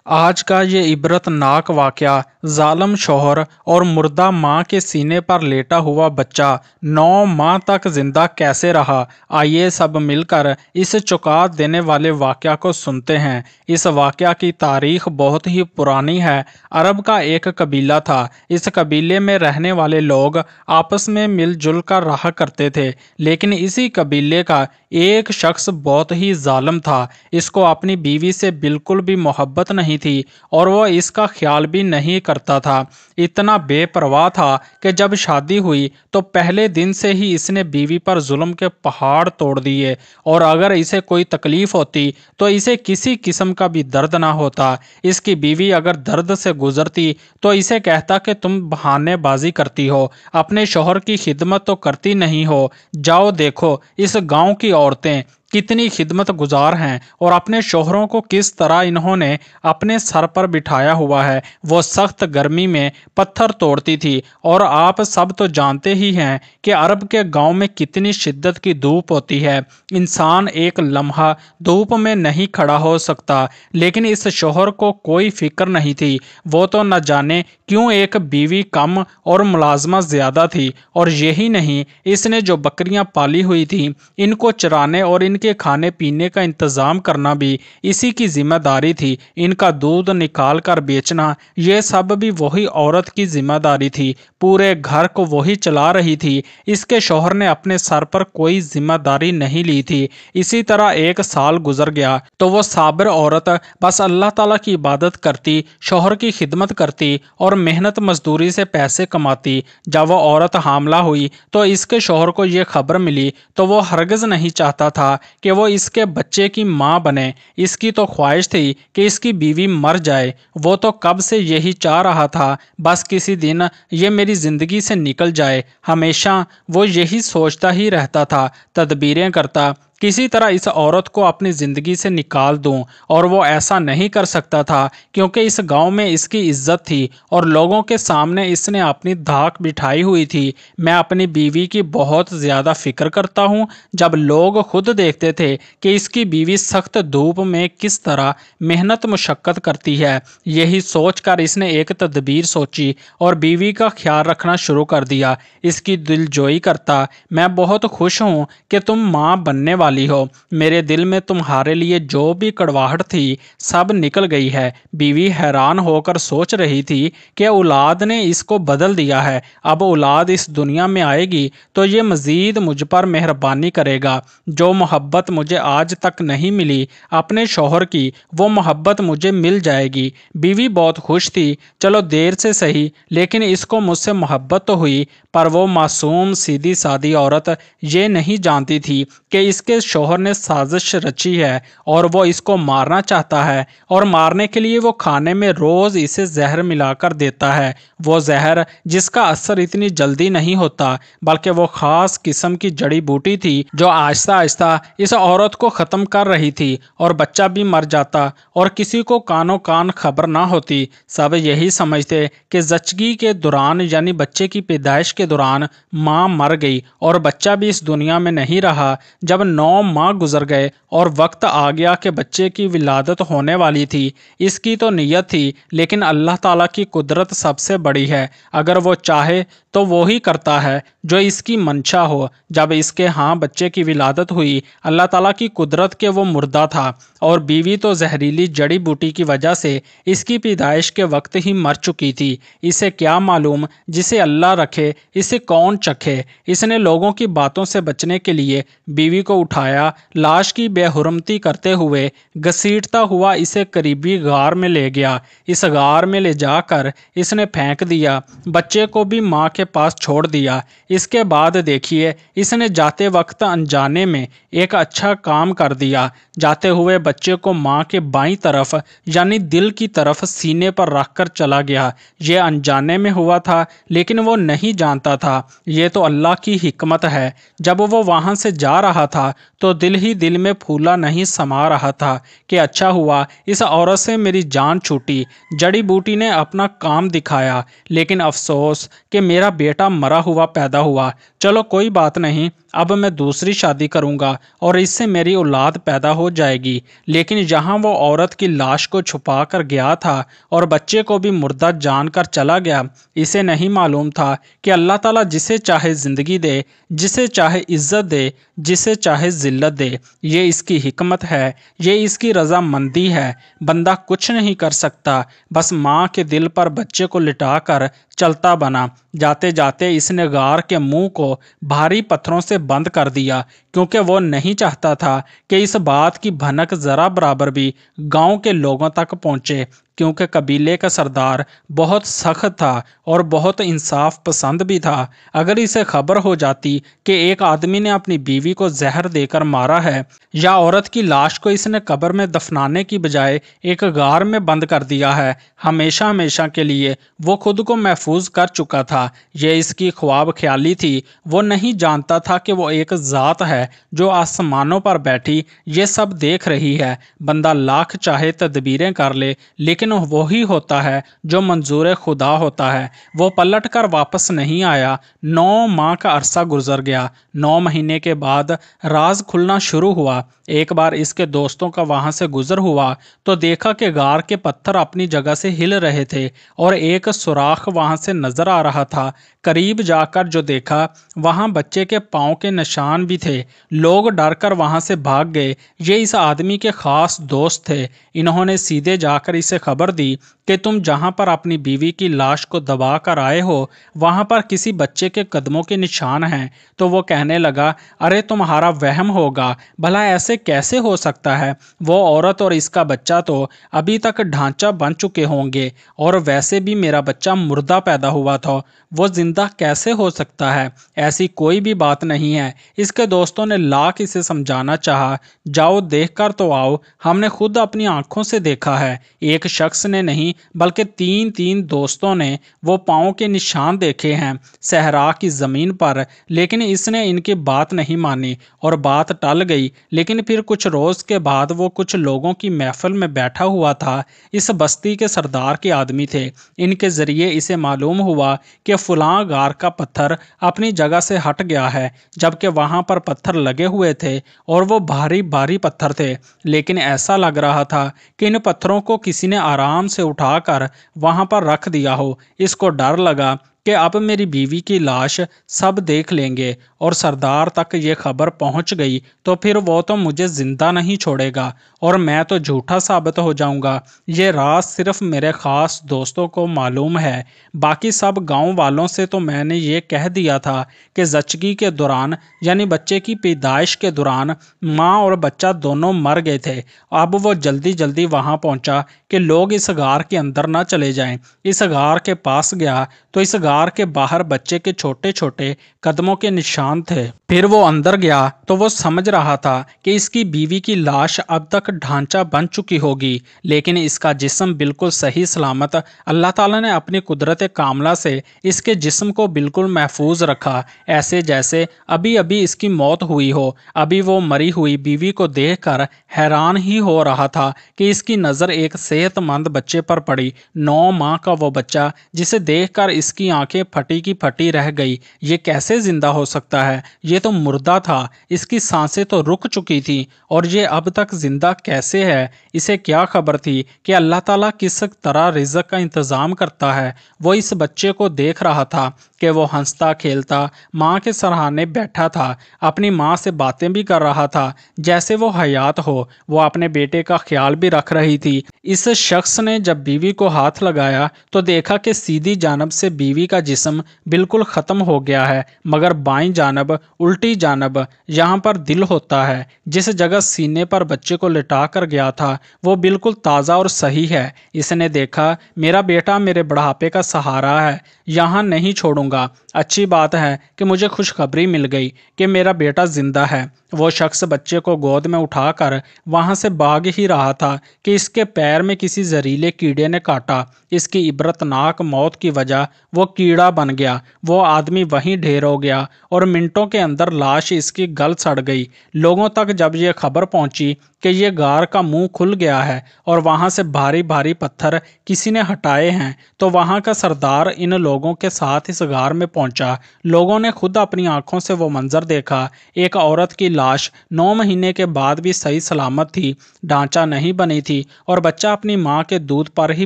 आज का ये इबरतनाक वाकया जालिम शौहर और मुर्दा माँ के सीने पर लेटा हुआ बच्चा 9 माह तक जिंदा कैसे रहा। आइए सब मिलकर इस चौंका देने वाले वाकया को सुनते हैं। इस वाकया की तारीख बहुत ही पुरानी है। अरब का एक कबीला था। इस कबीले में रहने वाले लोग आपस में मिलजुल कर रहा करते थे, लेकिन इसी कबीले का एक शख्स बहुत ही जालिम था। इसको अपनी बीवी से बिल्कुल भी मोहब्बत नहीं थी और वह इसका ख्याल भी नहीं करता था। इतना बेपरवाह था कि जब शादी हुई तो पहले दिन से ही इसने बीवी पर जुल्म के पहाड़ तोड़ दिए, और अगर इसे कोई तकलीफ होती तो इसे किसी किस्म का भी दर्द ना होता। इसकी बीवी अगर दर्द से गुजरती तो इसे कहता कि तुम बहानेबाजी करती हो, अपने शौहर की खिदमत तो करती नहीं हो। जाओ देखो इस गांव की औरतें कितनी खिदमत गुजार हैं और अपने शोहरों को किस तरह इन्होंने अपने सर पर बिठाया हुआ है। वो सख्त गर्मी में पत्थर तोड़ती थी, और आप सब तो जानते ही हैं कि अरब के गांव में कितनी शिद्दत की धूप होती है। इंसान एक लम्हा धूप में नहीं खड़ा हो सकता, लेकिन इस शोहर को कोई फिक्र नहीं थी। वो तो न जाने क्यों एक बीवी कम और मुलाजमा ज्यादा थी। और यही नहीं, इसने जो बकरियां पाली हुई थी इनको चराने और इनके खाने पीने का इंतजाम करना भी इसी की जिम्मेदारी थी। इनका दूध निकाल कर बेचना, ये सब भी वही औरत की जिम्मेदारी थी। पूरे घर को वही चला रही थी। इसके शौहर ने अपने सर पर कोई जिम्मेदारी नहीं ली थी। इसी तरह 1 साल गुजर गया तो वो साबिर औरत बस अल्लाह ताला की इबादत करती, शौहर की खिदमत करती और मेहनत मजदूरी से पैसे कमाती। जब वो औरत हामला हुई तो इसके शौहर को ये खबर मिली तो वो हरगिज नहीं चाहता था कि वो इसके बच्चे की माँ बने। इसकी तो ख्वाहिश थी कि इसकी बीवी मर जाए। वो तो कब से यही चाह रहा था, बस किसी दिन ये मेरी जिंदगी से निकल जाए। हमेशा वो यही सोचता ही रहता था, तदबीरें करता, किसी तरह इस औरत को अपनी ज़िंदगी से निकाल दूं। और वो ऐसा नहीं कर सकता था क्योंकि इस गांव में इसकी इज्जत थी और लोगों के सामने इसने अपनी धाक बिठाई हुई थी। मैं अपनी बीवी की बहुत ज़्यादा फिक्र करता हूं। जब लोग खुद देखते थे कि इसकी बीवी सख्त धूप में किस तरह मेहनत मुशक्क़त करती है, यही सोचकर इसने एक तदबीर सोची और बीवी का ख्याल रखना शुरू कर दिया। इसकी दिलजोई करता, मैं बहुत खुश हूँ कि तुम माँ बनने वाली हो। मेरे दिल में तुम्हारे लिए जो भी कड़वाहट थी सब निकल गई है। बीवी हैरान होकर सोच रही थी कि औलाद ने इसको बदल दिया है। अब औलाद इस दुनिया में आएगी तो ये मजीद मुझ पर मेहरबानी करेगा। जो मोहब्बत मुझे आज तक नहीं मिली अपने शौहर की, वो मोहब्बत मुझे मिल जाएगी। बीवी बहुत खुश थी। चलो देर से सही, लेकिन इसको मुझसे मोहब्बत तो हुई। पर वो मासूम सीधी सादी औरत ये नहीं जानती थी कि इसके शौहर ने साजिश रची है और वो इसको मारना चाहता है, और मारने के लिए वो खाने में रोज इसे जहर मिलाकर देता है। वो जहर जिसका असर इतनी जल्दी नहीं होता, बल्कि वो खास किस्म की जड़ी बूटी थी जो आहिस्ता आहिस्ता इस औरत को ख़त्म कर रही थी, और बच्चा भी मर जाता और किसी को कानो कान खबर ना होती। सब यही समझते कि जच्चगी के दौरान यानी बच्चे की पैदाइश के दौरान माँ मर गई और बच्चा भी इस दुनिया में नहीं रहा। जब 9 माह गुजर गए और वक्त आ गया कि बच्चे की विलादत होने वाली थी, इसकी तो नीयत थी, लेकिन अल्लाह ताला की कुदरत सबसे बड़ी है। अगर वो चाहे तो वो ही करता है जो इसकी मंशा हो। जब इसके यहाँ बच्चे की विलादत हुई, अल्लाह ताला की कुदरत के वो मुर्दा था, और बीवी तो जहरीली जड़ी बूटी की वजह से इसकी पैदाइश के वक्त ही मर चुकी थी। इसे क्या मालूम, जिसे अल्लाह रखे इसे कौन चखे। इसने लोगों की बातों से बचने के लिए बीवी को उठाया, लाश की बेहुरमती करते हुए घसीटता हुआ इसे करीबी गार में ले गया। इस गार में ले जाकर इसने फेंक दिया, बच्चे को भी माँ के पास छोड़ दिया। इसके बाद देखिए, इसने जाते वक्त अनजाने में एक अच्छा काम कर दिया। जाते हुए बच्चे को माँ के बाईं तरफ यानी दिल की तरफ सीने पर रखकर चला गया। यह अनजाने में हुआ था, लेकिन वो नहीं जानता था। ये तो अल्लाह की हिकमत है। जब वो वहाँ से जा रहा था तो दिल ही दिल में फूला नहीं समा रहा था कि अच्छा हुआ इस औरत से मेरी जान छूटी। जड़ी बूटी ने अपना काम दिखाया, लेकिन अफसोस कि मेरा बेटा मरा हुआ पैदा हुआ। चलो कोई बात नहीं, اب मैं दूसरी शादी करूंगा और इससे मेरी औलाद पैदा हो जाएगी। लेकिन जहां वो औरत की लाश को छुपा कर गया था और बच्चे को भी मुर्दा जानकर चला गया, इसे नहीं मालूम था कि अल्लाह ताला जिसे चाहे ज़िंदगी दे, जिसे चाहे इज्जत दे, जिसे चाहे ज़िल्लत दे। ये इसकी हिकमत है, ये इसकी रज़ामंदी है। बंदा कुछ नहीं कर सकता, बस माँ के दिल पर बच्चे को लिटाकर चलता बना। जाते जाते इसने गार के मुंह को भारी पत्थरों से बंद कर दिया, क्योंकि वो नहीं चाहता था कि इस बात की भनक ज़रा बराबर भी गांव के लोगों तक पहुंचे, क्योंकि कबीले का सरदार बहुत सख्त था और बहुत इंसाफ पसंद भी था। अगर इसे खबर हो जाती कि एक आदमी ने अपनी बीवी को जहर देकर मारा है, या औरत की लाश को इसने कब्र में दफनाने की बजाय एक गार में बंद कर दिया है, हमेशा हमेशा के लिए, वो खुद को महफूज कर चुका था। ये इसकी ख्वाब ख्याली थी। वो नहीं जानता था कि वो एक ज़ात है जो आसमानों पर बैठी ये सब देख रही है। बंदा लाख चाहे तदबीरें कर ले, लेकिन वही होता है जो मंजूर खुदा होता है। वो पलट कर वापस नहीं आया। 9 माह का अरसा गुजर गया। 9 महीने के बाद राज खुलना शुरू हुआ। एक बार इसके दोस्तों का वहां से गुजर हुआ तो देखा कि गार के पत्थर अपनी जगह से हिल रहे थे और एक सुराख वहां से नजर आ रहा था। करीब जाकर जो देखा, वहां बच्चे के पांव के निशान भी थे। लोग डर कर वहां से भाग गए। ये इस आदमी के खास दोस्त थे। इन्होंने सीधे जाकर इसे खबर दी कि तुम जहां पर अपनी बीवी की लाश को दबा कर आए हो, वहां पर किसी बच्चे के कदमों के निशान हैं। तो वो कहने लगा, अरे तुम्हारा वहम होगा, भला ऐसे कैसे हो सकता है? वो औरत और इसका बच्चा तो अभी तक ढांचा बन चुके होंगे, और वैसे भी मेरा बच्चा मुर्दा पैदा हुआ था, वो जिंदा कैसे हो सकता है? ऐसी कोई भी बात नहीं है। इसके दोस्तों ने लाख इसे समझाना चाहा। जाओ देख कर तो आओ, हमने खुद अपनी आंखों से देखा है। एक शख्स ने नहीं बल्कि 3 दोस्तों ने वो पाँव के निशान देखे हैं सहरा की ज़मीन पर। लेकिन इसने इनकी बात नहीं मानी और बात टल गई। लेकिन फिर कुछ रोज़ के बाद वो कुछ लोगों की महफिल में बैठा हुआ था। इस बस्ती के सरदार के आदमी थे। इनके ज़रिए इसे मालूम हुआ कि फलां गार का पत्थर अपनी जगह से हट गया है, जबकि वहाँ पर पत्थर लगे हुए थे और वो भारी भारी पत्थर थे। लेकिन ऐसा लग रहा था कि इन पत्थरों को किसी ने आराम से उठाकर वहां पर रख दिया हो। इसको डर लगा कि अब मेरी बीवी की लाश सब देख लेंगे और सरदार तक ये खबर पहुंच गई तो फिर वो तो मुझे जिंदा नहीं छोड़ेगा और मैं तो झूठा साबित हो जाऊंगा। ये राज सिर्फ मेरे खास दोस्तों को मालूम है। बाकी सब गांव वालों से तो मैंने ये कह दिया था कि जचगी के दौरान, यानी बच्चे की पैदाइश के दौरान, माँ और बच्चा दोनों मर गए थे। अब वो जल्दी जल्दी वहां पहुंचा कि लोग इस गार के अंदर ना चले जाएं। इस गार के पास गया तो इस गार के बाहर बच्चे के छोटे छोटे कदमों के निशान थे। फिर वो अंदर गया तो वो समझ रहा था कि इसकी बीवी की लाश अब तक ढांचा बन चुकी होगी, लेकिन इसका जिस्म बिल्कुल सही सलामत। अल्लाह ताला ने अपनी कुदरत कामला से इसके जिस्म को बिल्कुल महफूज रखा, ऐसे जैसे अभी अभी इसकी मौत हुई हो। अभी वो मरी हुई बीवी को देखकर हैरान ही हो रहा था कि इसकी नज़र एक सेहतमंद बच्चे पर पड़ी। 9 माह का वो बच्चा जिसे देखकर इसकी आंखें फटी की फटी रह गई। ये कैसे जिंदा हो सकता है? ये तो मुर्दा था। इसकी सांसें तो रुक चुकी थी और ये अब तक जिंदा कैसे है? इसे क्या खबर थी कि अल्लाह ताला किस तरह रिज़्क का इंतज़ाम करता है। वो इस बच्चे को देख रहा था कि वो हंसता खेलता माँ के सरहाने बैठा था, अपनी माँ से बातें भी कर रहा था जैसे वो हयात हो। वो अपने बेटे का ख्याल भी रख रही थी। इस शख्स ने जब बीवी को हाथ लगाया तो देखा कि सीधी जानब से बीवी का जिस्म बिल्कुल ख़त्म हो गया है, मगर बाईं जानब, उल्टी जानब, यहाँ पर दिल होता है। जिस जगह सीने पर बच्चे को लिटा कर गया था वो बिल्कुल ताज़ा और सही है। इसने देखा, मेरा बेटा मेरे बुढ़ापे का सहारा है, यहाँ नहीं छोड़ूंगा। अच्छी बात है कि मुझे खुशखबरी मिल गई कि मेरा बेटा जिंदा है। वो शख्स बच्चे को गोद में उठाकर वहां से भाग ही रहा था कि इसके पैर में किसी जहरीले कीड़े ने काटा। इसकी इबरतनाक मौत की वजह वो कीड़ा बन गया। वो आदमी वहीं ढेर हो गया और मिनटों के अंदर लाश इसकी गल सड़ गई। लोगों तक जब ये खबर पहुंची कि ये गार का मुंह खुल गया है और वहां से भारी भारी पत्थर किसी ने हटाए हैं, तो वहां का सरदार इन लोगों के साथ इस गार में पहुंचा। लोगों ने खुद अपनी आंखों से वो मंजर देखा। एक औरत की लाश 9 महीने के बाद भी सही सलामत थी, ढांचा नहीं बनी थी और बच्चा अपनी मां के दूध पर ही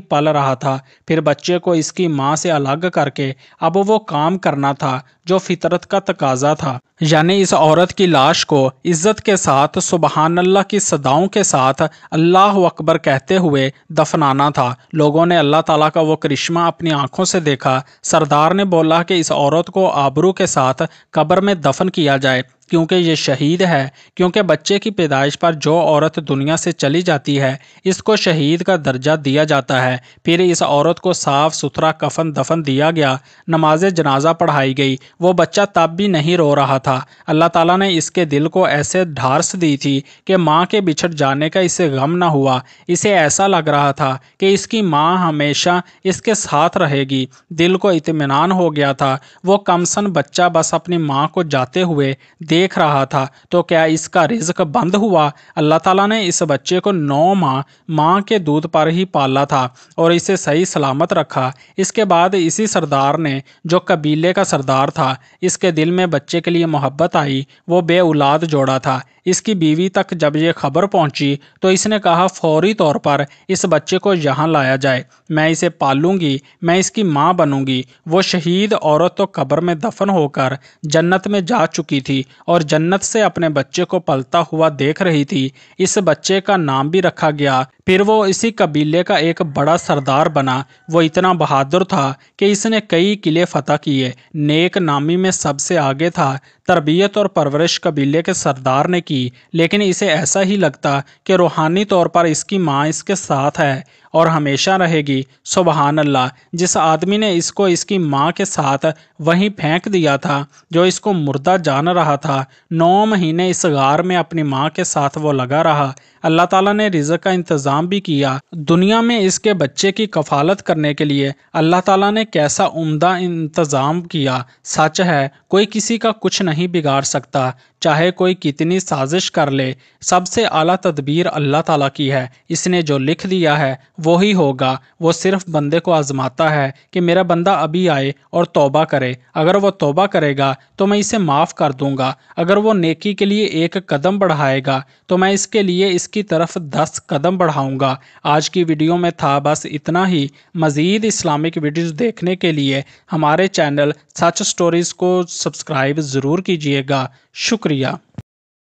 पल रहा था। फिर बच्चे को इसकी मां से अलग करके अब वो काम करना था जो फितरत का तकाजा था, यानी इस औरत की लाश को इज्जत के साथ सुबहान अल्लाह की सदाओं के साथ अल्लाह अकबर कहते हुए दफनाना था। लोगों ने अल्लाह ताला का वो करिश्मा अपनी आंखों से देखा। सरदार ने बोला कि इस औरत को आबरू के साथ कब्र में दफन किया जाए, क्योंकि ये शहीद है। क्योंकि बच्चे की पैदाइश पर जो औरत दुनिया से चली जाती है, इसको शहीद का दर्जा दिया जाता है। फिर इस औरत को साफ सुथरा कफन दफन दिया गया, नमाज जनाजा पढ़ाई गई। वो बच्चा तब भी नहीं रो रहा था। अल्लाह ताला ने इसके दिल को ऐसे ढारस दी थी कि माँ के बिछड़ जाने का इसे गम न हुआ। इसे ऐसा लग रहा था कि इसकी माँ हमेशा इसके साथ रहेगी। दिल को इत्मीनान हो गया था। वो कमसन बच्चा बस अपनी माँ को जाते हुए देख रहा था। तो क्या इसका रिज्क बंद हुआ? अल्लाह ताला ने इस बच्चे को 9 माह माँ के दूध पर ही पाला था और इसे सही सलामत रखा। इसके बाद इसी सरदार ने, जो कबीले का सरदार था, इसके दिल में बच्चे के लिए मोहब्बत आई। वो बे औलाद जोड़ा था। इसकी बीवी तक जब ये खबर पहुंची तो इसने कहा फौरी तौर पर इस बच्चे को यहाँ लाया जाए, मैं इसे पालूंगी, मैं इसकी माँ बनूंगी। वो शहीद औरत तो कब्र में दफन होकर जन्नत में जा चुकी थी और जन्नत से अपने बच्चे को पलता हुआ देख रही थी। इस बच्चे का नाम भी रखा गया। फिर वो इसी कबीले का एक बड़ा सरदार बना। वो इतना बहादुर था कि इसने कई किले फतह किए। नेक नामी में सबसे आगे था। तरबियत और परवरिश कबीले के सरदार ने की, लेकिन इसे ऐसा ही लगता कि रूहानी तौर पर इसकी माँ इसके साथ है और हमेशा रहेगी। सुबहान अल्लाह। जिस आदमी ने इसको इसकी माँ के साथ वहीं फेंक दिया था, जो इसको मुर्दा जान रहा था, 9 महीने इस गार में अपनी माँ के साथ वो लगा रहा। अल्लाह ताला ने रिज़्क़ का इंतज़ाम भी किया। दुनिया में इसके बच्चे की कफालत करने के लिए अल्लाह ताला ने कैसा उम्दा इंतज़ाम किया। सच है, कोई किसी का कुछ नहीं बिगाड़ सकता, चाहे कोई कितनी साजिश कर ले। सबसे आला तदबीर अल्लाह ताला की है। इसने जो लिख दिया है वो ही होगा। वो सिर्फ बंदे को आजमाता है कि मेरा बंदा अभी आए और तौबा करे। अगर वो तौबा करेगा तो मैं इसे माफ़ कर दूंगा। अगर वो नेकी के लिए एक कदम बढ़ाएगा तो मैं इसके लिए इसकी तरफ 10 कदम बढ़ाऊंगा। आज की वीडियो में था बस इतना ही। मज़ीद इस्लामिक वीडियोज़ देखने के लिए हमारे चैनल सच स्टोरीज़ को सब्सक्राइब ज़रूर कीजिएगा। शुक्रिया।